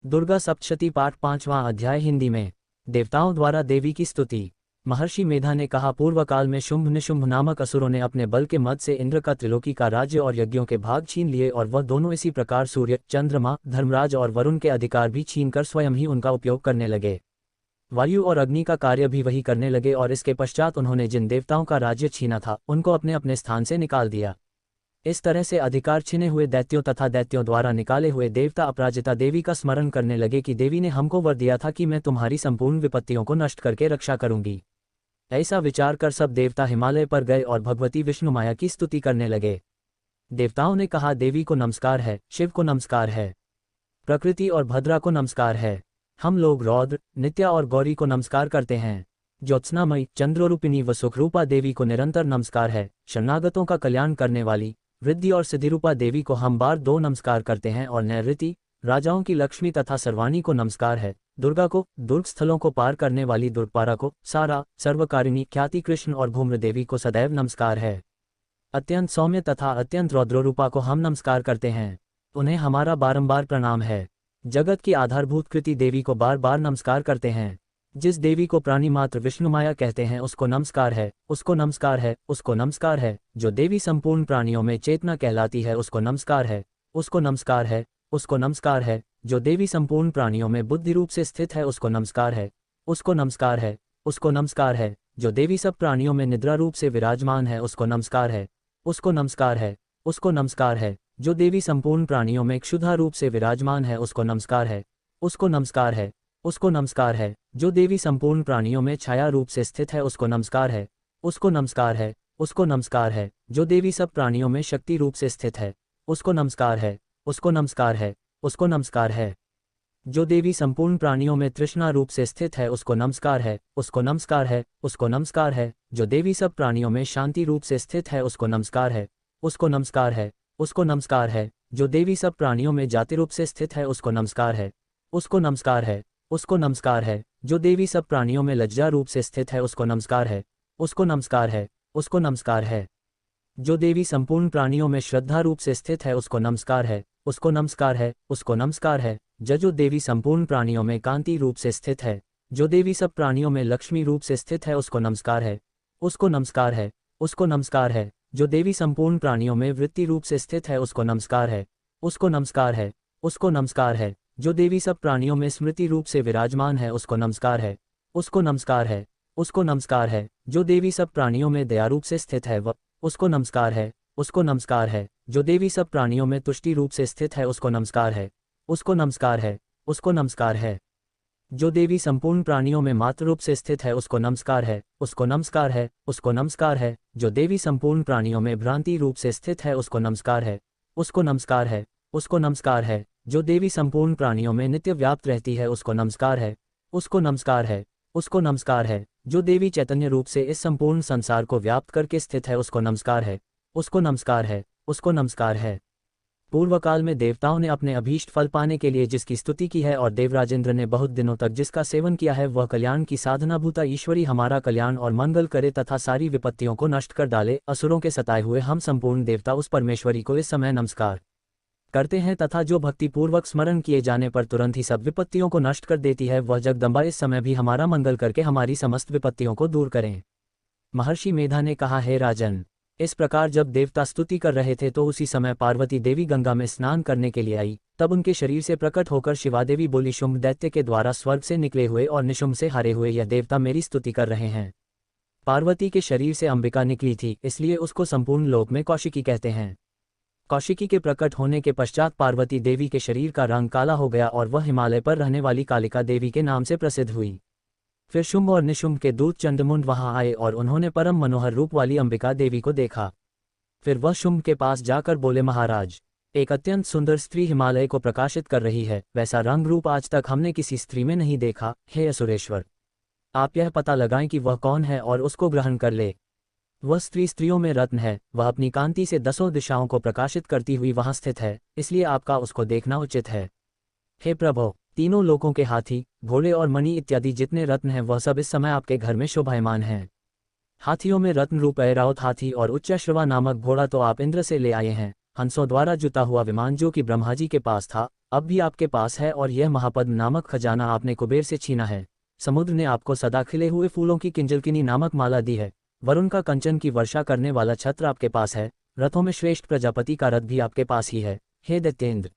दुर्गा सप्तशती पाठ 5वां अध्याय हिंदी में। देवताओं द्वारा देवी की स्तुति। महर्षि मेधा ने कहा, पूर्व काल में शुंभ निशुंभ नामक असुरों ने अपने बल के मद से इंद्र का त्रिलोकी का राज्य और यज्ञों के भाग छीन लिए, और वह दोनों इसी प्रकार सूर्य, चंद्रमा, धर्मराज और वरुण के अधिकार भी छीनकर स्वयं ही उनका उपयोग करने लगे। वायु और अग्नि का कार्य भी वही करने लगे, और इसके पश्चात उन्होंने जिन देवताओं का राज्य छीना था उनको अपने अपने स्थान से निकाल दिया। इस तरह से अधिकार छिने हुए दैत्यों तथा दैत्यों द्वारा निकाले हुए देवता अपराजिता देवी का स्मरण करने लगे कि देवी ने हमको वर दिया था कि मैं तुम्हारी संपूर्ण विपत्तियों को नष्ट करके रक्षा करूंगी। ऐसा विचार कर सब देवता हिमालय पर गए और भगवती विष्णु माया की स्तुति करने लगे। देवताओं ने कहा, देवी को नमस्कार है, शिव को नमस्कार है, प्रकृति और भद्रा को नमस्कार है। हम लोग रौद्र, नित्या और गौरी को नमस्कार करते हैं। ज्योत्सनामयी, चंद्ररूपिणी व सुखरूपा देवी को निरंतर नमस्कार है। शरणागतों का कल्याण करने वाली वृद्धि और सिद्धिरूपा देवी को हम बार 2 नमस्कार करते हैं, और नैऋति, राजाओं की लक्ष्मी तथा सर्वाणी को नमस्कार है। दुर्गा को, दुर्ग स्थलों को पार करने वाली दुर्गपारा को, सारा, सर्वकारिणी, ख्याति कृष्ण और भूम्र देवी को सदैव नमस्कार है। अत्यंत सौम्य तथा अत्यंत रौद्ररूपा को हम नमस्कार करते हैं, उन्हें हमारा बारंबार प्रणाम है। जगत की आधारभूत कृति देवी को बार बार नमस्कार करते हैं। जिस देवी को प्राणी मात्र विष्णु माया कहते हैं उसको नमस्कार है, उसको नमस्कार है, उसको नमस्कार है। जो देवी संपूर्ण प्राणियों में चेतना कहलाती है उसको नमस्कार है, उसको नमस्कार है, उसको नमस्कार है। जो देवी संपूर्ण प्राणियों में बुद्धि रूप से स्थित है उसको नमस्कार है, उसको नमस्कार है, उसको नमस्कार है। जो देवी सब प्राणियों में निद्रा रूप से विराजमान है उसको नमस्कार है, उसको नमस्कार है, उसको नमस्कार है। जो देवी संपूर्ण प्राणियों में क्षुधा रूप से विराजमान है उसको नमस्कार है, उसको नमस्कार है, उसको नमस्कार है। जो देवी संपूर्ण प्राणियों में छाया रूप से स्थित है उसको नमस्कार है, उसको नमस्कार है, उसको नमस्कार है। जो देवी सब प्राणियों में शक्ति रूप से स्थित है उसको नमस्कार है, उसको नमस्कार है, उसको नमस्कार है। जो देवी संपूर्ण प्राणियों में तृष्णा रूप से स्थित है उसको नमस्कार है, उसको नमस्कार है, उसको नमस्कार है। जो देवी सब प्राणियों में शांति रूप से स्थित है उसको नमस्कार है, उसको नमस्कार है, उसको नमस्कार है। जो देवी सब प्राणियों में जाति रूप से स्थित है उसको नमस्कार है, उसको नमस्कार है, उसको नमस्कार है। जो देवी सब प्राणियों में लज्जा रूप से स्थित है उसको नमस्कार है, उसको नमस्कार है, उसको नमस्कार है। जो देवी संपूर्ण प्राणियों में श्रद्धा रूप से स्थित है उसको नमस्कार है, उसको नमस्कार है, उसको नमस्कार है। जो देवी संपूर्ण प्राणियों में कांति रूप से स्थित है, जो देवी सब प्राणियों में लक्ष्मी रूप से स्थित है उसको नमस्कार है, उसको नमस्कार है, उसको नमस्कार है। जो देवी संपूर्ण प्राणियों में वृत्ति रूप से स्थित है उसको नमस्कार है, उसको नमस्कार है, उसको नमस्कार है। जो देवी सब प्राणियों में स्मृति रूप से विराजमान है उसको नमस्कार है, उसको नमस्कार है, उसको नमस्कार है। जो देवी सब प्राणियों में दया रूप से स्थित है वह, उसको नमस्कार है, उसको नमस्कार है। जो देवी सब प्राणियों में तुष्टि रूप से स्थित है उसको नमस्कार है, उसको नमस्कार है, उसको नमस्कार है। जो देवी संपूर्ण प्राणियों में मातृ रूप से स्थित है उसको नमस्कार है, उसको नमस्कार है, उसको नमस्कार है। जो देवी संपूर्ण प्राणियों में भ्रांति रूप से स्थित है उसको नमस्कार है, उसको नमस्कार है, उसको नमस्कार है। जो देवी संपूर्ण प्राणियों में नित्य व्याप्त रहती है उसको नमस्कार है, उसको नमस्कार है, उसको नमस्कार है। जो देवी चैतन्य रूप से इस संपूर्ण संसार को व्याप्त करके स्थित है उसको नमस्कार है, उसको नमस्कार है, उसको नमस्कार है। पूर्व काल में देवताओं ने अपने अभीष्ट फल पाने के लिए जिसकी स्तुति की है, और देवराजेंद्र ने बहुत दिनों तक जिसका सेवन किया है, वह कल्याण की साधना भूता ईश्वरी हमारा कल्याण और मंगल करे तथा सारी विपत्तियों को नष्ट कर डाले। असुरों के सताए हुए हम संपूर्ण देवता उस परमेश्वरी को इस समय नमस्कार करते हैं, तथा जो भक्ति पूर्वक स्मरण किए जाने पर तुरंत ही सब विपत्तियों को नष्ट कर देती है, वह जगदम्बा इस समय भी हमारा मंगल करके हमारी समस्त विपत्तियों को दूर करें। महर्षि मेधा ने कहा, हे राजन, इस प्रकार जब देवता स्तुति कर रहे थे तो उसी समय पार्वती देवी गंगा में स्नान करने के लिए आई। तब उनके शरीर से प्रकट होकर शिवादेवी बोली, शुंभ दैत्य के द्वारा स्वर्ग से निकले हुए और निशुंभ से हारे हुए यह देवता मेरी स्तुति कर रहे हैं। पार्वती के शरीर से अंबिका निकली थी, इसलिए उसको संपूर्ण लोक में कौशिकी कहते हैं। कौशिकी के प्रकट होने के पश्चात पार्वती देवी के शरीर का रंग काला हो गया और वह हिमालय पर रहने वाली कालिका देवी के नाम से प्रसिद्ध हुई। फिर शुंभ और निशुंभ के दूत चंद्रमुंड वहां आए और उन्होंने परम मनोहर रूप वाली अंबिका देवी को देखा। फिर वह शुंभ के पास जाकर बोले, महाराज, एक अत्यंत सुंदर स्त्री हिमालय को प्रकाशित कर रही है, वैसा रंग रूप आज तक हमने किसी स्त्री में नहीं देखा। हे असुरेश्वर, आप यह पता लगाएं कि वह कौन है और उसको ग्रहण कर ले। वह स्त्री स्त्रियों में रत्न है, वह अपनी कांति से 10 दिशाओं को प्रकाशित करती हुई वहां स्थित है, इसलिए आपका उसको देखना उचित है। हे प्रभो, तीनों लोकों के हाथी, घोड़े और मणि इत्यादि जितने रत्न हैं वह सब इस समय आपके घर में शोभायमान हैं। हाथियों में रत्न रूप ऐरावत हाथी और उच्चश्रवा नामक घोड़ा तो आप इंद्र से ले आए हैं। हंसों द्वारा जुता हुआ विमान जो कि ब्रह्मा जी के पास था, अब भी आपके पास है और यह महापद्म नामक खजाना आपने कुबेर से छीना है। समुद्र ने आपको सदा खिले हुए फूलों की किंजलकिनी नामक माला दी है। वरुण का कंचन की वर्षा करने वाला छत्र आपके पास है। रथों में श्रेष्ठ प्रजापति का रथ भी आपके पास ही है। हे दैत्येंद्र,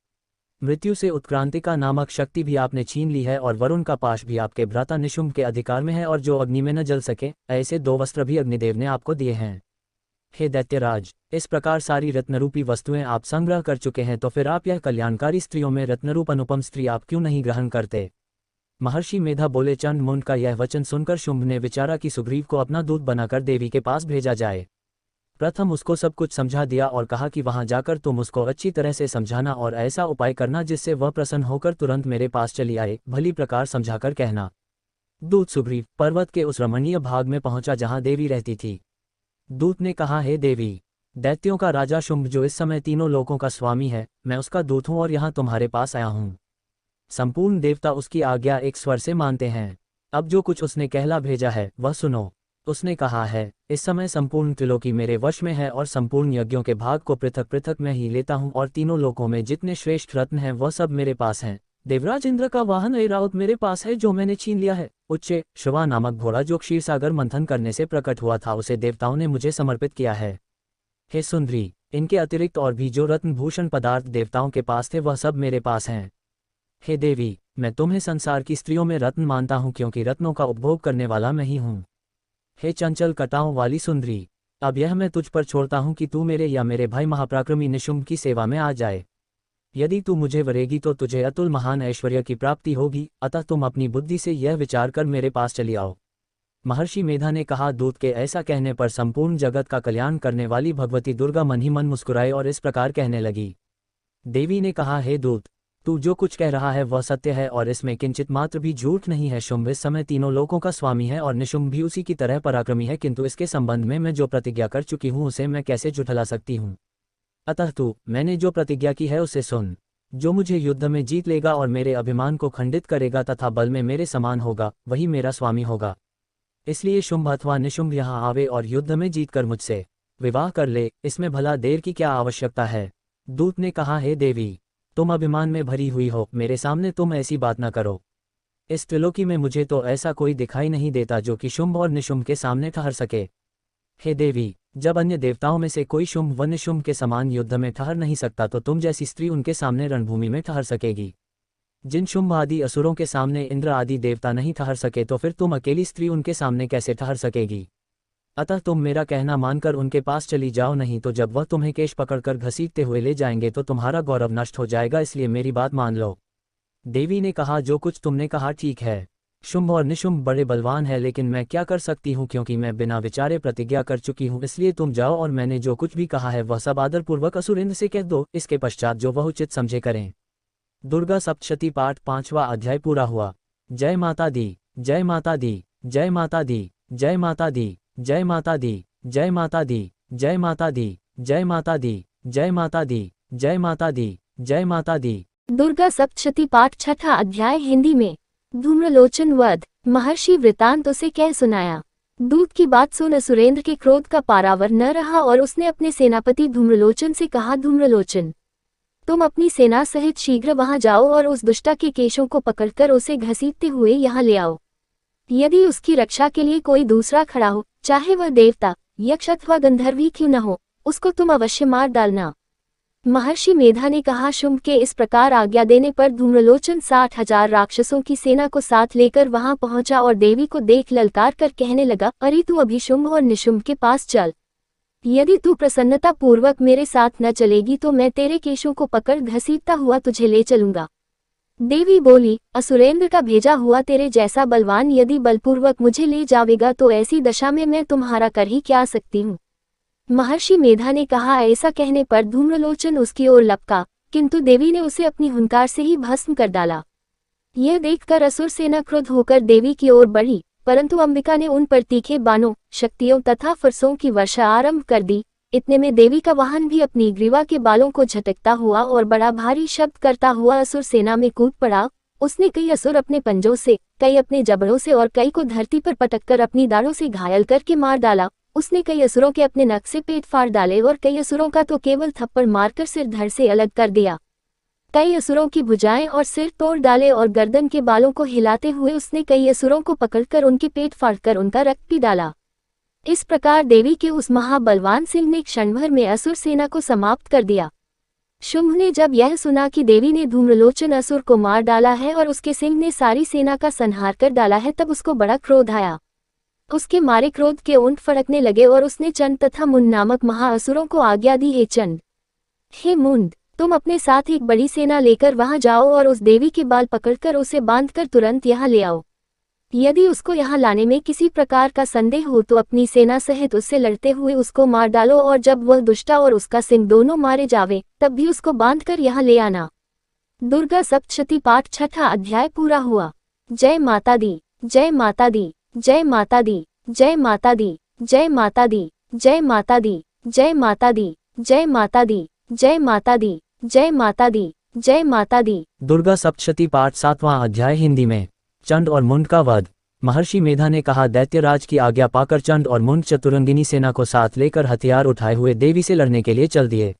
मृत्यु से उत्क्रांतिका नामक शक्ति भी आपने छीन ली है और वरुण का पाश भी आपके भ्राता निशुंभ के अधिकार में है और जो अग्नि में न जल सके ऐसे 2 वस्त्र भी अग्निदेव ने आपको दिए हैं। हे दैत्यराज, इस प्रकार सारी रत्नरूपी वस्तुएं आप संग्रह कर चुके हैं तो फिर आप यह कल्याणकारी स्त्रियों में रत्नरूप अनुपम स्त्री आप क्यों नहीं ग्रहण करते। महर्षि मेधा बोले। चंड मुंड का यह वचन सुनकर शुंभ ने विचारा कि सुग्रीव को अपना दूत बनाकर देवी के पास भेजा जाए। प्रथम उसको सब कुछ समझा दिया और कहा कि वहां जाकर तुम उसको अच्छी तरह से समझाना और ऐसा उपाय करना जिससे वह प्रसन्न होकर तुरंत मेरे पास चली आए। भली प्रकार समझाकर कहना। दूत सुग्रीव पर्वत के उस रमणीय भाग में पहुंचा जहां देवी रहती थी। दूत ने कहा, हे देवी, दैत्यों का राजा शुंभ जो इस समय तीनों लोकों का स्वामी है, मैं उसका दूत हूं और यहाँ तुम्हारे पास आया हूं। संपूर्ण देवता उसकी आज्ञा एक स्वर से मानते हैं। अब जो कुछ उसने कहला भेजा है वह सुनो। उसने कहा है, इस समय संपूर्ण त्रिलोकी मेरे वश में है और संपूर्ण यज्ञों के भाग को पृथक पृथक मैं ही लेता हूं और तीनों लोकों में जितने श्रेष्ठ रत्न हैं वह सब मेरे पास हैं। देवराज इंद्र का वाहन ऐरावत मेरे पास है जो मैंने छीन लिया है। उच्चे शुवा नामक घोड़ा जो क्षीरसागर मंथन करने से प्रकट हुआ था उसे देवताओं ने मुझे समर्पित किया है। हे सुंदरी, इनके अतिरिक्त और भी जो रत्नभूषण पदार्थ देवताओं के पास थे वह सब मेरे पास हैं। हे देवी, मैं तुम्हें संसार की स्त्रियों में रत्न मानता हूँ क्योंकि रत्नों का उपभोग करने वाला मैं ही हूँ। हे चंचल कटाओं वाली सुंदरी, अब यह मैं तुझ पर छोड़ता हूँ कि तू मेरे या मेरे भाई महापराक्रमी निशुंभ की सेवा में आ जाए। यदि तू मुझे वरेगी तो तुझे अतुल महान ऐश्वर्य की प्राप्ति होगी, अतः तुम अपनी बुद्धि से यह विचार कर मेरे पास चली आओ। महर्षि मेधा ने कहा। दूत के ऐसा कहने पर संपूर्ण जगत का कल्याण करने वाली भगवती दुर्गा मन ही मन मुस्कुराई और इस प्रकार कहने लगी। देवी ने कहा, हे दूत, तू जो कुछ कह रहा है वह सत्य है और इसमें किंचित मात्र भी झूठ नहीं है। शुंभ इस समय तीनों लोकों का स्वामी है और निशुंभ भी उसी की तरह पराक्रमी है, किंतु इसके संबंध में मैं जो प्रतिज्ञा कर चुकी हूँ उसे मैं कैसे झुठला सकती हूँ। अतः तू मैंने जो प्रतिज्ञा की है उसे सुन। जो मुझे युद्ध में जीत लेगा और मेरे अभिमान को खंडित करेगा तथा बल में मेरे समान होगा वही मेरा स्वामी होगा। इसलिए शुंभ अथवा निशुंभ यहाँ आवे और युद्ध में जीतकर मुझसे विवाह कर ले, इसमें भला देर की क्या आवश्यकता है। दूत ने कहा, हे देवी, तुम अभिमान में भरी हुई हो, मेरे सामने तुम ऐसी बात न करो। इस त्रिलोकी में मुझे तो ऐसा कोई दिखाई नहीं देता जो कि शुंभ और निशुंभ के सामने ठहर सके। हे देवी, जब अन्य देवताओं में से कोई शुंभ व निशुंभ के समान युद्ध में ठहर नहीं सकता तो तुम जैसी स्त्री उनके सामने रणभूमि में ठहर सकेगी। जिन शुंभ आदि असुरों के सामने इंद्र आदि देवता नहीं ठहर सके तो फिर तुम अकेली स्त्री उनके सामने कैसे ठहर सकेगी। अतः तुम मेरा कहना मानकर उनके पास चली जाओ, नहीं तो जब वह तुम्हें केश पकड़कर घसीटते हुए ले जाएंगे तो तुम्हारा गौरव नष्ट हो जाएगा, इसलिए मेरी बात मान लो। देवी ने कहा, जो कुछ तुमने कहा ठीक है। शुंभ और निशुंभ बड़े बलवान है, लेकिन मैं क्या कर सकती हूँ क्योंकि मैं बिना विचारे प्रतिज्ञा कर चुकी हूँ। इसलिए तुम जाओ और मैंने जो कुछ भी कहा है वह सब आदरपूर्वक असुरेंद्र से कह दो। इसके पश्चात जो वह उचित समझे करें। दुर्गा सप्तशती पाठ 5वां अध्याय पूरा हुआ। जय माता दी, जय माता दी, जय माता दी, जय माता दी, जय माता दी, जय माता दी, जय माता दी, जय माता दी, जय माता दी, जय माता दी, जय माता दी। दुर्गा सप्तशती पाठ 6वां अध्याय हिंदी में। धूम्रलोचन वध। महर्षि वृतांत उसे कह सुनाया। दूत की बात सुन सुरेंद्र के क्रोध का पारावर न रहा और उसने अपने सेनापति धूम्रलोचन से कहा, धूम्रलोचन, तुम अपनी सेना सहित शीघ्र वहां जाओ और उस दुष्टा के केशों को पकड़कर उसे घसीटते हुए यहाँ ले आओ। यदि उसकी रक्षा के लिए कोई दूसरा खड़ा हो, चाहे वह देवता, यक्ष अथवा गंधर्वी क्यों न हो, उसको तुम अवश्य मार डालना। महर्षि मेधा ने कहा। शुंभ के इस प्रकार आज्ञा देने पर धूम्रलोचन 60,000 राक्षसों की सेना को साथ लेकर वहां पहुंचा और देवी को देख ललकार कर कहने लगा, अरे तू अभी शुंभ और निशुंभ के पास चल। यदि तू प्रसन्नता पूर्वक मेरे साथ न चलेगी तो मैं तेरे केशों को पकड़ घसीटता हुआ तुझे ले चलूंगा। देवी बोली, असुरेंद्र का भेजा हुआ तेरे जैसा बलवान यदि बलपूर्वक मुझे ले जावेगा तो ऐसी दशा में मैं तुम्हारा कर ही क्या सकती हूँ। महर्षि मेधा ने कहा। ऐसा कहने पर धूम्रलोचन उसकी ओर लपका, किंतु देवी ने उसे अपनी हुंकार से ही भस्म कर डाला। यह देखकर असुर सेना क्रोध होकर देवी की ओर बढ़ी, परंतु अंबिका ने उन पर तीखे बाणों, शक्तियों तथा फरसों की वर्षा आरंभ कर दी। इतने में देवी का वाहन भी अपनी ग्रीवा के बालों को झटकता हुआ और बड़ा भारी शब्द करता हुआ असुर सेना में कूद पड़ा। उसने कई असुर अपने पंजों से, कई अपने जबड़ों से और कई को धरती पर पटककर अपनी दाढ़ों से घायल करके मार डाला। उसने कई असुरों के अपने नख से पेट फाड़ डाले और कई असुरों का तो केवल थप्पड़ मारकर सिर धड़ से अलग कर दिया। कई असुरों की भुजाएं और सिर तोड़ डाले और गर्दन के बालों को हिलाते हुए उसने कई असुरों को पकड़कर उनके पेट फाड़कर उनका रक्त पी डाला। इस प्रकार देवी के उस महाबलवान सिंह ने क्षणभर में असुर सेना को समाप्त कर दिया। शुंभ ने जब यह सुना कि देवी ने धूम्रलोचन असुर को मार डाला है और उसके सिंह ने सारी सेना का संहार कर डाला है, तब उसको बड़ा क्रोध आया। उसके मारे क्रोध के ऊंट फड़कने लगे और उसने चंड तथा मुंड नामक महाअसुरों को आज्ञा दी, हे चंड, हे मुंड, तुम अपने साथ एक बड़ी सेना लेकर वहां जाओ और उस देवी के बाल पकड़कर उसे बांधकर तुरंत यहाँ ले आओ। यदि उसको यहाँ लाने में किसी प्रकार का संदेह हो तो अपनी सेना सहित उससे लड़ते हुए उसको मार डालो, और जब वह दुष्टा और उसका सिंह दोनों मारे जावे तब भी उसको बांधकर यहाँ ले आना। दुर्गा सप्तशती पाठ छठा अध्याय पूरा हुआ। जय माता दी, जय माता दी, जय माता दी, जय माता दी, जय माता दी, जय माता दी, जय माता दी, जय माता दी, जय माता दी, जय माता दी, जय माता दी। दुर्गा सप्तशती पाठ 7वां अध्याय हिंदी में। चंड और मुंड का वध। महर्षि मेधा ने कहा, दैत्यराज की आज्ञा पाकर चंड और मुंड चतुरंगिनी सेना को साथ लेकर हथियार उठाए हुए देवी से लड़ने के लिए चल दिए।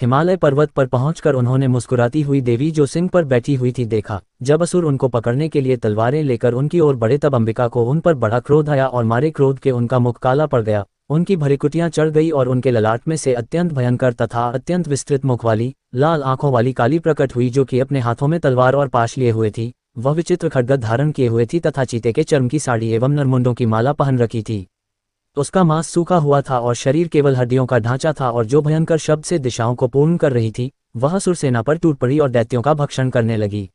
हिमालय पर्वत पर पहुंचकर उन्होंने मुस्कुराती हुई देवी जो सिंह पर बैठी हुई थी देखा। जब असुर उनको पकड़ने के लिए तलवारें लेकर उनकी ओर बढ़े तब अंबिका को उन पर बड़ा क्रोध आया और मारे क्रोध के उनका मुख काला पड़ गया, उनकी भ्रुकुटियां चढ़ गई और उनके ललाट में से अत्यंत भयंकर तथा अत्यंत विस्तृत मुख वाली लाल आंखों वाली काली प्रकट हुई, जो कि अपने हाथों में तलवार और पाश लिए हुए थी। वह विचित्र खड्ग धारण किए हुए थी तथा चीते के चर्म की साड़ी एवं नरमुंडों की माला पहन रखी थी। उसका मांस सूखा हुआ था और शरीर केवल हड्डियों का ढांचा था, और जो भयंकर शब्द से दिशाओं को पूर्ण कर रही थी वह असुर सेना पर टूट पड़ी और दैत्यों का भक्षण करने लगी।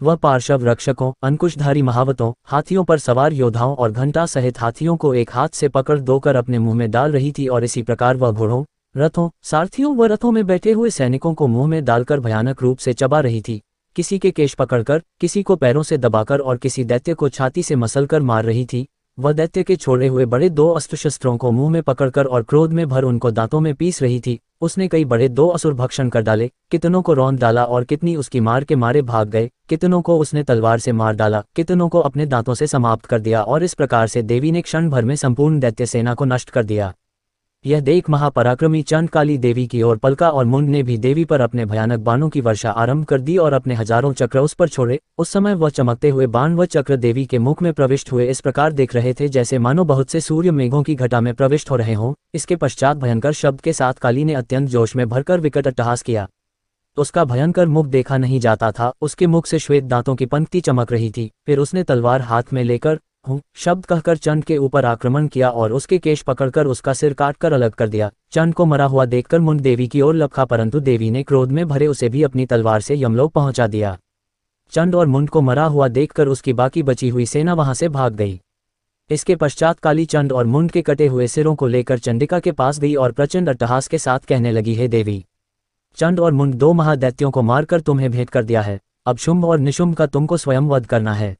वह पार्श्व रक्षकों, अंकुशधारी महावतों, हाथियों पर सवार योद्धाओं और घंटा सहित हाथियों को एक हाथ से पकड़ दोकर अपने मुंह में डाल रही थी, और इसी प्रकार वह घोड़ों, रथों, सारथियों व रथों में बैठे हुए सैनिकों को मुंह में डालकर भयानक रूप से चबा रही थी। किसी के केश पकड़कर, किसी को पैरों से दबाकर और किसी दैत्य को छाती से मसलकर मार रही थी। वह दैत्य के छोड़े हुए बड़े 2 अस्त्र शस्त्रों को मुंह में पकड़कर और क्रोध में भर उनको दांतों में पीस रही थी। उसने कई बड़े 2 असुर भक्षण कर डाले, कितनों को रौंद डाला और कितनी उसकी मार के मारे भाग गए, कितनों को उसने तलवार से मार डाला, कितनों को अपने दांतों से समाप्त कर दिया, और इस प्रकार से देवी ने क्षण भर में संपूर्ण दैत्य सेना को नष्ट कर दिया। यह देख महापराक्रमी चंड काली देवी की ओर पलका और मुंड ने भी देवी पर अपने भयानक बाणों की वर्षा आरंभ कर दी और अपने हजारों चक्र उस पर छोड़े। उस समय वह चमकते हुए बाण व चक्र देवी के मुख में प्रविष्ट हुए इस प्रकार देख रहे थे जैसे मानो बहुत से सूर्य मेघों की घटा में प्रविष्ट हो रहे हों। इसके पश्चात भयंकर शब्द के साथ काली ने अत्यंत जोश में भरकर विकट अट्टहास किया। उसका भयंकर मुख देखा नहीं जाता था, उसके मुख से श्वेत दांतों की पंक्ति चमक रही थी। फिर उसने तलवार हाथ में लेकर हूँ शब्द कहकर चंड के ऊपर आक्रमण किया और उसके केश पकड़कर उसका सिर काटकर अलग कर दिया। चंड को मरा हुआ देखकर मुंड देवी की ओर लपका, परंतु देवी ने क्रोध में भरे उसे भी अपनी तलवार से यमलोक पहुंचा दिया। चंड और मुंड को मरा हुआ देखकर उसकी बाकी बची हुई सेना वहां से भाग गई। इसके पश्चात काली चंड और मुंड के कटे हुए सिरों को लेकर चंडिका के पास गई और प्रचंड अट्टहास के साथ कहने लगी, हे देवी, चंड और मुंड 2 महादैत्यों को मारकर तुम्हें भेंट कर दिया है। अब शुंभ और निशुंभ का तुमको स्वयं वध करना है।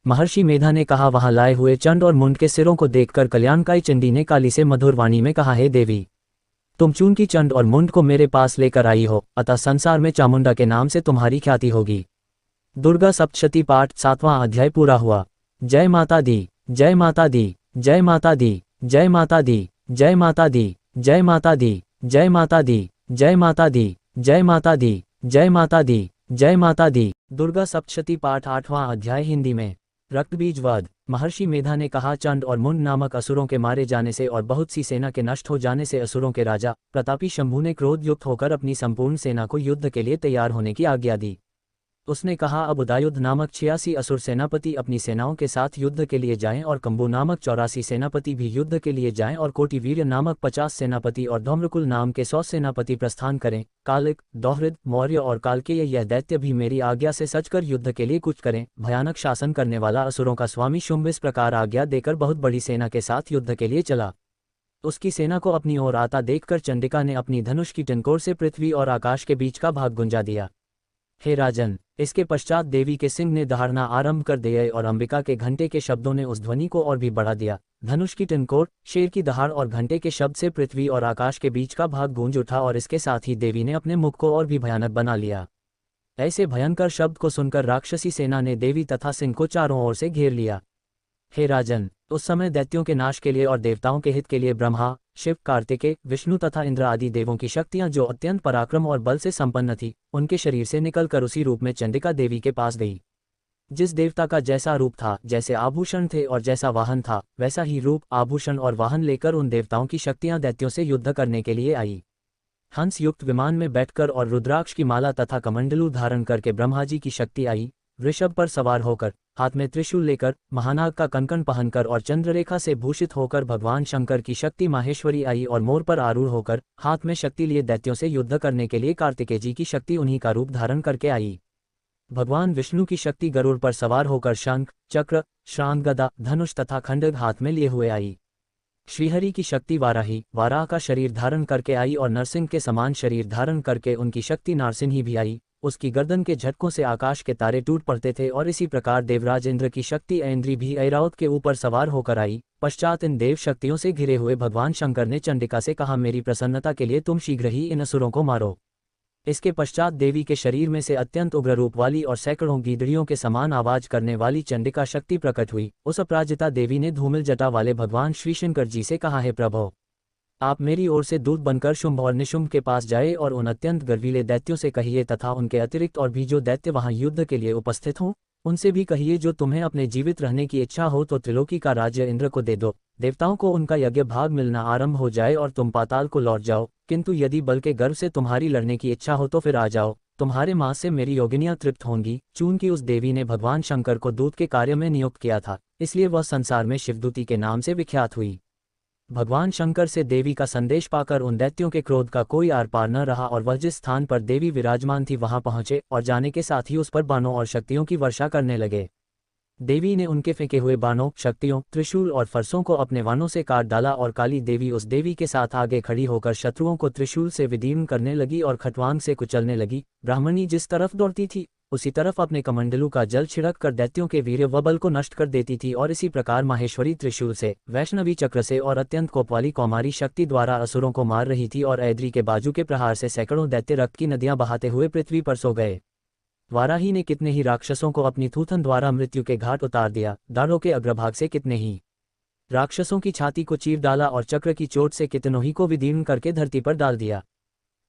महर्षि मेधा ने कहा, वहां लाए हुए चंड और मुंड के सिरों को देखकर कल्याणकाई चंडी ने काली से मधुर वाणी में कहा, हे देवी, तुम चूंकि चंड और मुंड को मेरे पास लेकर आई हो, अतः संसार में चामुंडा के नाम से तुम्हारी ख्याति होगी। दुर्गा सप्तशती पाठ 7वां अध्याय पूरा हुआ। जय माता दी, जय माता दी, जय माता दी, जय माता दी, जय माता दी, जय माता दी, जय माता दी, जय माता दी, जय माता दी, जय माता दी, जय माता दी। दुर्गा सप्तशती पाठ 8वां अध्याय हिंदी में। रक्तबीज वध। महर्षि मेधा ने कहा, चंड और मुंड नामक असुरों के मारे जाने से और बहुत सी सेना के नष्ट हो जाने से असुरों के राजा प्रतापी शंभु ने क्रोध युक्त होकर अपनी संपूर्ण सेना को युद्ध के लिए तैयार होने की आज्ञा दी। उसने कहा, अब उदयुद्ध नामक 86 असुर सेनापति अपनी सेनाओं के साथ युद्ध के लिए जाएं और कंबु नामक 84 सेनापति भी युद्ध के लिए जाएं और कोटिवीर्य नामक 50 सेनापति और धौम्रकुल नाम के 100 सेनापति प्रस्थान करें। कालिक, दोहृद, मौर्य और कालकेय यह दैत्य भी मेरी आज्ञा से सचकर युद्ध के लिए कूच करें। भयानक शासन करने वाला असुरों का स्वामी शुंभ इस प्रकार आज्ञा देकर बहुत बड़ी सेना के साथ युद्ध के लिए चला। उसकी सेना को अपनी ओर आता देखकर चंडिका ने अपनी धनुष की टिनकोर से पृथ्वी और आकाश के बीच का भाग गुंजा दिया। हे राजन, इसके पश्चात देवी के सिंह ने दहाड़ना आरंभ कर दिए और अंबिका के घंटे के शब्दों ने उस ध्वनि को और भी बढ़ा दिया। धनुष की टिनकोर, शेर की दहाड़ और घंटे के शब्द से पृथ्वी और आकाश के बीच का भाग गूंज उठा और इसके साथ ही देवी ने अपने मुख को और भी भयानक बना लिया। ऐसे भयंकर शब्द को सुनकर राक्षसी सेना ने देवी तथा सिंह को चारों ओर से घेर लिया। हे राजन, उस समय दैत्यों के नाश के लिए और देवताओं के हित के लिए ब्रह्मा, शिव, कार्तिकेय, विष्णु तथा इंद्र आदि देवों की शक्तियां जो अत्यंत पराक्रम और बल से संपन्न थी, उनके शरीर से निकलकर उसी रूप में चंडिका देवी के पास गई। जिस देवता का जैसा रूप था, जैसे आभूषण थे और जैसा वाहन था, वैसा ही रूप, आभूषण और वाहन लेकर उन देवताओं की शक्तियां दैत्यों से युद्ध करने के लिए आई। हंस युक्त विमान में बैठकर और रुद्राक्ष की माला तथा कमंडलू धारण करके ब्रह्मा जी की शक्ति आई। वृषभ पर सवार होकर, हाथ में त्रिशूल लेकर, महानाग का कंकण पहनकर और चंद्ररेखा से भूषित होकर भगवान शंकर की शक्ति माहेश्वरी आई और मोर पर आरूढ़ होकर, हाथ में शक्ति लिए दैत्यों से युद्ध करने के लिए कार्तिकेय जी की शक्ति उन्हीं का रूप धारण करके आई। भगवान विष्णु की शक्ति गरुड़ पर सवार होकर शंख, चक्र, श्रांत गदा, धनुष तथा खंडक हाथ में लिए हुए आई। श्रीहरि की शक्ति वाराही, वाराह का शरीर धारण करके आई और नरसिंह के समान शरीर धारण करके उनकी शक्ति नारसिंही भी आई। उसकी गर्दन के झटकों से आकाश के तारे टूट पड़ते थे और इसी प्रकार देवराज इंद्र की शक्ति ऐन्द्री भी ऐरावत के ऊपर सवार होकर आई। पश्चात इन देव शक्तियों से घिरे हुए भगवान शंकर ने चंडिका से कहा, मेरी प्रसन्नता के लिए तुम शीघ्र ही इन असुरों को मारो। इसके पश्चात देवी के शरीर में से अत्यंत उग्र रूप वाली और सैकड़ों गीदड़ियों के समान आवाज करने वाली चंडिका शक्ति प्रकट हुई। उस अपराजिता देवी ने धूमिल जटा वाले भगवान श्री शंकर जी से कहा, हे प्रभो, आप मेरी ओर से दूत बनकर शुंभ और निशुंभ के पास जाए और उन अत्यंत गर्वीले दैत्यों से कहिए तथा उनके अतिरिक्त और भी जो दैत्य वहां युद्ध के लिए उपस्थित हों, उनसे भी कहिए, जो तुम्हें अपने जीवित रहने की इच्छा हो तो त्रिलोकी का राज्य इंद्र को दे दो। देवताओं को उनका यज्ञ भाग मिलना आरंभ हो जाए और तुम पाताल को लौट जाओ। किंतु यदि बल के गर्व से तुम्हारी लड़ने की इच्छा हो तो फिर आ जाओ, तुम्हारे मांस से मेरी योगिनियां तृप्त होंगी। चूंकि उस देवी ने भगवान शंकर को दूत के कार्य में नियुक्त किया था, इसलिए वह संसार में शिवदूती के नाम से विख्यात हुई। भगवान शंकर से देवी का संदेश पाकर उन दैत्यों के क्रोध का कोई आर पार न रहा और वह जिस स्थान पर देवी विराजमान थी वहां पहुंचे और जाने के साथ ही उस पर बाणों और शक्तियों की वर्षा करने लगे। देवी ने उनके फेंके हुए बाणों, शक्तियों, त्रिशूल और फरसों को अपने वाणों से काट डाला और काली देवी उस देवी के साथ आगे खड़ी होकर शत्रुओं को त्रिशूल से विदीर्ण करने लगी और खटवांग से कुचलने लगी। ब्राह्मणी जिस तरफ दौड़ती थी, उसी तरफ अपने कमंडलू का जल छिड़क कर दैत्यों के वीर्य व बल को नष्ट कर देती थी और इसी प्रकार माहेश्वरी त्रिशूल से, वैष्णवी चक्र से और अत्यंत कोपवाली कौमारी शक्ति द्वारा असुरों को मार रही थी और ऐद्री के बाजू के प्रहार से सैकड़ों दैत्य रक्त की नदियां बहाते हुए पृथ्वी पर सो गए। वाराही ने कितने ही राक्षसों को अपनी थूथन द्वारा मृत्यु के घाट उतार दिया। दाढ़ों के अग्रभाग से कितने ही राक्षसों की छाती को चीर डाला और चक्र की चोट से कितनों ही को विदीर्ण करके धरती पर डाल दिया।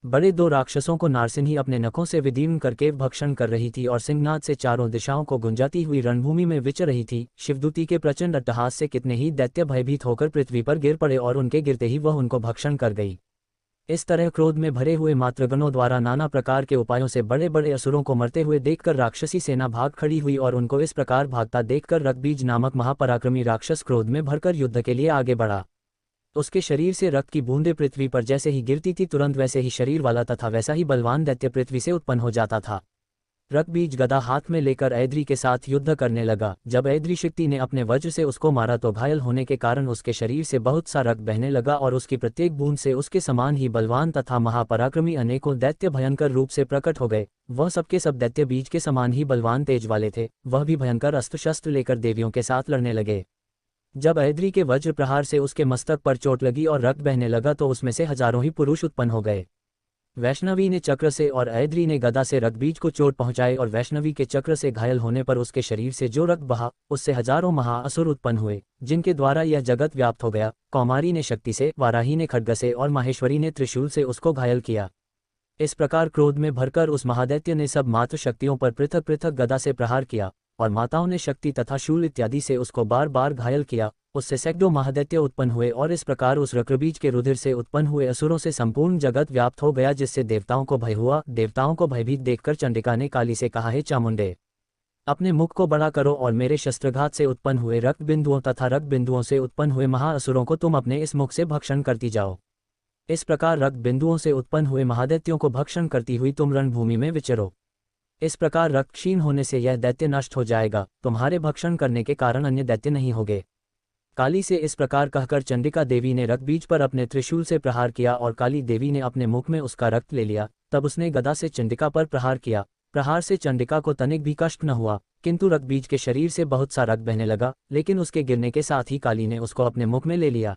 बड़े दो राक्षसों को नारसिंही अपने नखों से विदीर्ण करके भक्षण कर रही थी और सिंहनाद से चारों दिशाओं को गुंजाती हुई रणभूमि में विचर रही थी। शिवदूती के प्रचंड अट्टहास से कितने ही दैत्य भयभीत होकर पृथ्वी पर गिर पड़े और उनके गिरते ही वह उनको भक्षण कर गई। इस तरह क्रोध में भरे हुए मातृगणों द्वारा नाना प्रकार के उपायों से बड़े बड़े असुरों को मरते हुए देखकर राक्षसी सेना भाग खड़ी हुई और उनको इस प्रकार भागता देखकर रक्तबीज नामक महापराक्रमी राक्षस क्रोध में भरकर युद्ध के लिए आगे बढ़ा। उसके शरीर से रक्त की बूंदें पृथ्वी पर जैसे ही गिरती थी, तुरंत वैसे ही शरीर वाला तथा वैसा ही बलवान दैत्य पृथ्वी से उत्पन्न हो जाता था। रक्तबीज गदा हाथ में लेकर ऐद्री के साथ युद्ध करने लगा। जब ऐद्री शक्ति ने अपने वज्र से उसको मारा तो घायल होने के कारण उसके शरीर से बहुत सा रक्त बहने लगा और उसकी प्रत्येक बूंद से उसके समान ही बलवान तथा महापराक्रमी अनेकों दैत्य भयंकर रूप से प्रकट हो गए। वह सबके सब दैत्य बीज के समान ही बलवान तेज वाले थे। वह भी भयंकर अस्त्र शस्त्र लेकर देवियों के साथ लड़ने लगे। जब ऐद्री के वज्र प्रहार से उसके मस्तक पर चोट लगी और रक्त बहने लगा तो उसमें से हजारों ही पुरुष उत्पन्न हो गए। वैष्णवी ने चक्र से और ऐद्री ने गदा से रक्तबीज को चोट पहुंचाई और वैष्णवी के चक्र से घायल होने पर उसके शरीर से जो रक्त बहा, उससे हजारों महाअसुर उत्पन्न हुए, जिनके द्वारा यह जगत व्याप्त हो गया। कौमारी ने शक्ति से, वाराही ने खड्ग से और माहेश्वरी ने त्रिशूल से उसको घायल किया। इस प्रकार क्रोध में भरकर उस महादैत्य ने सब मात्र शक्तियों पर पृथक पृथक गदा से प्रहार किया और माताओं ने शक्ति तथा शूल इत्यादि से उसको बार बार घायल किया। उससे सैकड़ों महादैत्य उत्पन्न हुए और इस प्रकार उस रक्तबीज के रुधिर से उत्पन्न हुए असुरों से संपूर्ण जगत व्याप्त हो गया, जिससे देवताओं को भय हुआ। देवताओं को भयभीत देखकर चंडिका ने काली से कहा, हे चामुंडे, अपने मुख को बड़ा करो और मेरे शस्त्रघात से उत्पन्न हुए रक्त बिंदुओं तथा रक्त बिंदुओं से उत्पन्न हुए महाअसुरों को तुम अपने इस मुख से भक्षण करती जाओ। इस प्रकार रक्त बिंदुओं से उत्पन्न हुए महादैत्यों को भक्षण करती हुई तुम रणभूमि में विचरो। इस प्रकार रक्त क्षीण होने से यह दैत्य नष्ट हो जाएगा। तुम्हारे भक्षण करने के कारण अन्य दैत्य नहीं होंगे। काली से इस प्रकार कहकर चंडिका देवी ने रक्तबीज पर अपने त्रिशूल से प्रहार किया और काली देवी ने अपने मुख में उसका रक्त ले लिया। तब उसने गदा से चंडिका पर प्रहार किया। प्रहार से चंडिका को तनिक भी कष्ट न हुआ, किंतु रक्तबीज के शरीर से बहुत सा रक्त बहने लगा, लेकिन उसके गिरने के साथ ही काली ने उसको अपने मुख में ले लिया।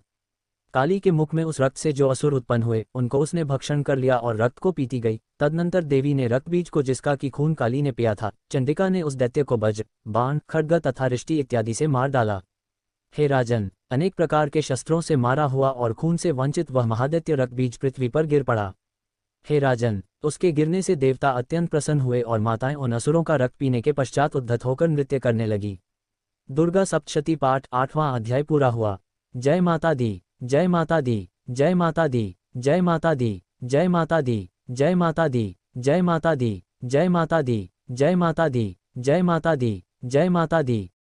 काली के मुख में उस रक्त से जो असुर उत्पन्न हुए उनको उसने भक्षण कर लिया और रक्त को पीती गई। तदनंतर देवी ने रक्तबीज को, जिसका की खून काली ने पिया था, चंडिका ने उस दैत्य को वज्र, बाण, खड्ग तथा रिष्टि इत्यादि से मार डाला। हे राजन, अनेक प्रकार के शस्त्रों से मारा हुआ और खून से वंचित वह महादैत्य रक्तबीज पृथ्वी पर गिर पड़ा। हे राजन, उसके गिरने से देवता अत्यंत प्रसन्न हुए और माताएं उन असुरों का रक्त पीने के पश्चात उद्धत होकर नृत्य करने लगी। दुर्गा सप्तशती पाठ 8वां अध्याय पूरा हुआ। जय माता दी, जय माता दी, जय माता दी, जय माता दी, जय माता दी, जय माता दी, जय माता दी, जय माता दी, जय माता दी, जय माता दी, जय माता दी,